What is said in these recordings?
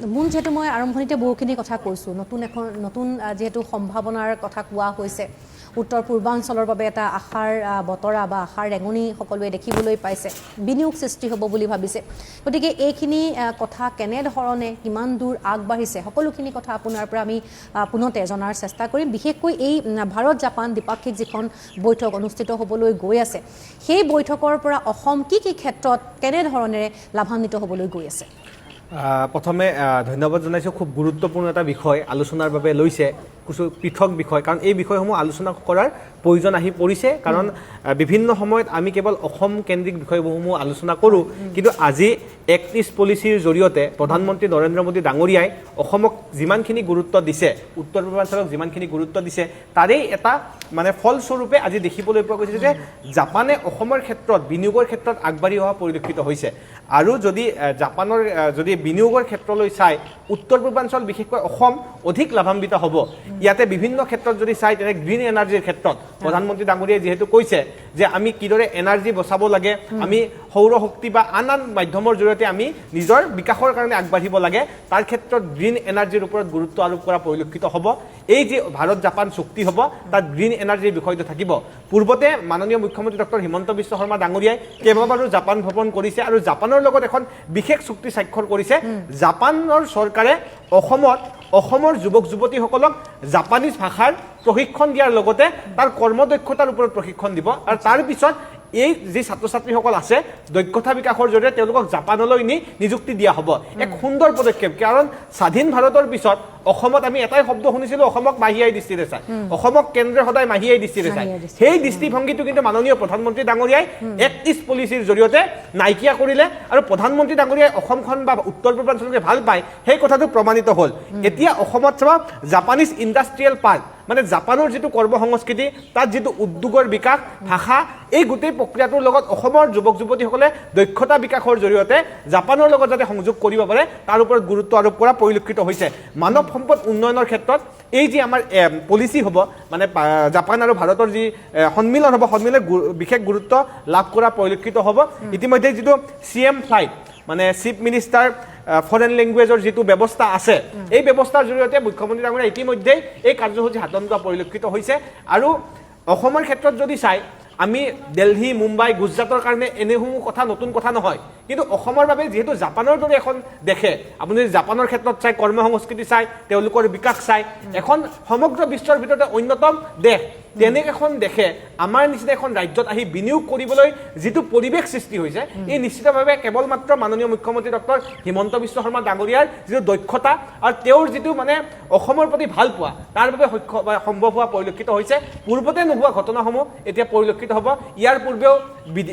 মূল যেহেতু মই আৰম্ভণিতে বহুখিনি কথা কৈছোঁ নতুন যেহেতু সম্ভাৱনাৰ কথা কোৱা হৈছে উত্তৰ পূৰ্বাঞ্চলৰ বাবে এটা আশাৰ বতৰা বা আশাৰ ৰেঙনি সকলোৱে দেখিবলৈ পাইছে বিনিয়োগ সৃষ্টি হ'ব বুলি ভাবিছে গতিকে এইখিনি কথা কেনেধৰণে কিমান দূৰ আগবাঢ়িছে সকলোখিনি কথা আপোনাৰ পৰা আমি পুনতে জনাৰ চেষ্টা কৰিম বিশেষকৈ এই ভাৰত জাপান দ্বিপাক্ষিক যিখন বৈঠক অনুষ্ঠিত হ'বলৈ গৈ আছে সেই বৈঠকৰ পৰা অসম কি ক্ষেত্ৰত কেনেধৰণে লাভান্বিত হ'বলৈ গৈ আছে প্ৰথমে ধন্যবাদ জনাইছোঁ খুব গুৰুত্বপূৰ্ণ এটা বিষয় আলোচনাৰ বাবে লৈছে কিছু পৃথক বিষয় কাৰণ এই বিষয়সমূহ আলোচনা কৰাৰ প্ৰয়োজন আহি পৰিছে কাৰণ বিভিন্ন সময়ত আমি কেৱল অসম কেন্দ্ৰিক বিষয়সমূহ আলোচনা কৰোঁ কিন্তু আজি এক্ট ইষ্ট পলিচিৰ জৰিয়তে প্ৰধানমন্ত্ৰী নৰেন্দ্ৰ মোদী ডাঙৰীয়াই অসমক যিমানখিনি গুৰুত্ব দিছে উত্তৰ পূৰ্বাঞ্চলক যিমানখিনি গুৰুত্ব দিছে তাৰেই এটা মানে ফলস্বৰূপে আজি দেখিবলৈ পোৱা গৈছে যে জাপানে অসমৰ ক্ষেত্ৰত বিনিয়োগৰ ক্ষেত্ৰত আগবাঢ়ি অহা পৰিলক্ষিত হৈছে আৰু যদি জাপানৰ যদি বিনিয়োগৰ ক্ষেত্ৰলৈ চাই উত্তৰ পূৰ্বাঞ্চল বিশেষকৈ অসম অধিক লাভান্বিত হ'ব ইয়াতে বিভিন্ন ক্ষেত্ৰত যদি চাই তেনে গ্ৰীণ এনাৰ্জিৰ ক্ষেত্ৰত প্ৰধানমন্ত্ৰী ডাঙৰীয়াই যিহেতু কৈছে যে আমি কিদৰে এনাৰ্জি বচাব লাগে আমি সৌৰ শক্তি বা আন মাধ্যমৰ জৰিয়তে আমি নিজৰ বিকাশৰ কাৰণে আগবাঢ়িব লাগে তাৰ ক্ষেত্ৰত গ্ৰীণ এনাৰ্জিৰ ওপৰত গুৰুত্ব আৰোপ কৰা পৰিলক্ষিত হ'ব এই যে ভাৰত জাপান চুক্তি হ'ব তাত গ্ৰীণ এনাৰ্জিৰ বিষয়টো থাকিব পূৰ্বতে মাননীয় মুখ্যমন্ত্ৰী ডক্টৰ হিমন্ত বিশ্ব শৰ্মা ডাঙৰীয়াই কেইবাবাৰো জাপান ভ্ৰমণ কৰিছে আৰু জাপানৰ লগত এখন বিশেষ চুক্তি স্বাক্ষৰ কৰিছে জাপানৰ চৰকাৰে অসমৰ যুৱক যুৱতীসকলক জাপানীজ ভাষাৰ প্ৰশিক্ষণ দিয়াৰ লগতে তাৰ কৰ্মদক্ষতাৰ ওপৰত প্ৰশিক্ষণ দিব আৰু তাৰ পিছত এই যে ছাত্ৰ ছাত্ৰীসকল আছে দক্ষতা বিকাশৰ জৰিয়তে তেওঁলোকক জাপানলৈ নিযুক্তি দিয়া হ'ব এক সুন্দৰ পদক্ষেপ কাৰণ স্বাধীন ভাৰতৰ পিছত অসমত আমি এটাই শব্দ শুনিছিলোঁ অসমক মাহিয়াই দৃষ্টিৰে চাই অসমক কেন্দ্ৰে সদায় মাহিয়াই দৃষ্টিৰে চাই সেই দৃষ্টিভংগীটো কিন্তু মাননীয় প্ৰধানমন্ত্ৰী ডাঙৰীয়াই এক্ট ইষ্ট পলিচিৰ জৰিয়তে নাইকিয়া কৰিলে আৰু প্ৰধানমন্ত্ৰী ডাঙৰীয়াই অসমখন বা উত্তৰ পূৰ্বাঞ্চলকে ভাল পায় সেই কথাটো প্ৰমাণিত হ'ল এতিয়া অসমত চাবা জাপানীজ ইণ্ডাষ্ট্ৰিয়েল পাৰ্ক মানে জাপানৰ যিটো কৰ্ম সংস্কৃতি তাত যিটো উদ্যোগৰ বিকাশ ভাষা এই গোটেই প্ৰক্ৰিয়াটোৰ লগত অসমৰ যুৱক যুৱতীসকলে দক্ষতা বিকাশৰ জৰিয়তে জাপানৰ লগত যাতে সংযোগ কৰিব পাৰে তাৰ ওপৰত গুৰুত্ব আৰোপ কৰা পৰিলক্ষিত হৈছে মানৱ সম্পদ উন্নয়নৰ ক্ষেত্ৰত এই যে আমাৰ পলিচি হ'ব মানে জাপান আৰু ভাৰতৰ যি সন্মিলন হ'ব সন্মিলনে বিশেষ গুৰুত্ব লাভ কৰা পৰিলক্ষিত হ'ব ইতিমধ্যে যিটো CM ফ্লাইট মানে চিফ মিনিষ্টাৰ ফৰেন লেংগুৱেজৰ যিটো ব্যৱস্থা আছে এই ব্যৱস্থাৰ জৰিয়তে মুখ্যমন্ত্ৰী ডাঙৰীয়া ইতিমধ্যেই এই কাৰ্যসূচী হাতত লোৱা পৰিলক্ষিত হৈছে আৰু অসমৰ ক্ষেত্ৰত যদি চাই আমি দিল্লী মুম্বাই গুজৰাটৰ কাৰণে এনেসমূহ কথা নতুন কথা নহয় কিন্তু অসমৰ বাবে যিহেতু জাপানৰ দৰে এখন দেশে আপুনি জাপানৰ ক্ষেত্ৰত চাই কৰ্ম সংস্কৃতি চাই তেওঁলোকৰ বিকাশ চাই এখন সমগ্ৰ বিশ্বৰ ভিতৰতে অন্যতম দেশ তেনে এখন দেশে আমাৰ নিচিনা এখন ৰাজ্যত আহি বিনিয়োগ কৰিবলৈ যিটো পৰিৱেশ সৃষ্টি হৈছে এই নিশ্চিতভাৱে কেৱল মাত্ৰ মাননীয় মুখ্যমন্ত্ৰী ডক্টৰ হিমন্ত বিশ্ব শৰ্মা ডাঙৰীয়াৰ যিটো দক্ষতা আৰু তেওঁৰ যিটো মানে অসমৰ প্ৰতি ভাল পোৱা তাৰ বাবে সম্ভৱ হোৱা পৰিলক্ষিত হৈছে পূৰ্বতে নোহোৱা ঘটনাসমূহ এতিয়া পৰিলক্ষিত হ'ব ইয়াৰ পূৰ্বেও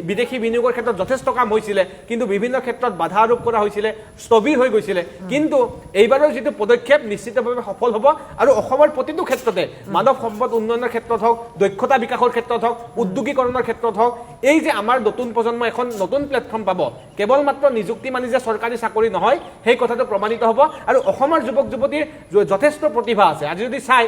বিদেশী বিনিয়োগৰ ক্ষেত্ৰত যথেষ্ট কাম হৈছিলে কিন্তু বিভিন্ন ক্ষেত্ৰত বাধা আৰোপ কৰা হৈছিলে স্থবিৰ হৈ গৈছিলে কিন্তু এইবাৰৰ যিটো পদক্ষেপ নিশ্চিতভাৱে সফল হ'ব আৰু অসমৰ প্ৰতিটো ক্ষেত্ৰতে মানৱ সম্পদ উন্নয়নৰ ক্ষেত্ৰত হওক দক্ষতা বিকাশৰ ক্ষেত্ৰত হওক উদ্যোগীকৰণৰ ক্ষেত্ৰত হওক এই যে আমাৰ নতুন প্ৰজন্ম এখন নতুন প্লেটফৰ্ম পাব কেৱল মাত্ৰ নিযুক্তি মানি যে চৰকাৰী চাকৰি নহয় সেই কথাটো প্ৰমাণিত হ'ব আৰু অসমৰ যুৱক যুৱতীৰ যথেষ্ট প্ৰতিভা আছে আজি যদি চাই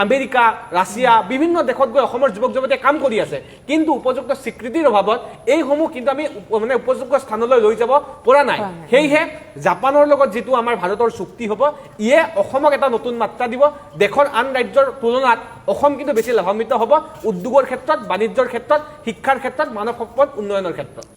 আমেৰিকা ৰাছিয়া বিভিন্ন দেশত গৈ অসমৰ যুৱক যুৱতীয়ে কাম কৰি আছে কিন্তু উপযুক্ত স্বীকৃতিৰ অভাৱত এইসমূহ কিন্তু আমি মানে উপযুক্ত স্থানলৈ লৈ যাব পৰা নাই সেয়েহে জাপানৰ লগত যিটো আমাৰ ভাৰতৰ চুক্তি হ'ব ইয়ে অসমক এটা নতুন মাত্ৰা দিব দেশৰ আন ৰাজ্যৰ তুলনাত অসম কিন্তু বেছি লাভান্বিত হ'ব উদ্যোগৰ ক্ষেত্ৰত বাণিজ্যৰ ক্ষেত্ৰত শিক্ষাৰ ক্ষেত্ৰত মানৱ সম্পদ উন্নয়নৰ ক্ষেত্ৰত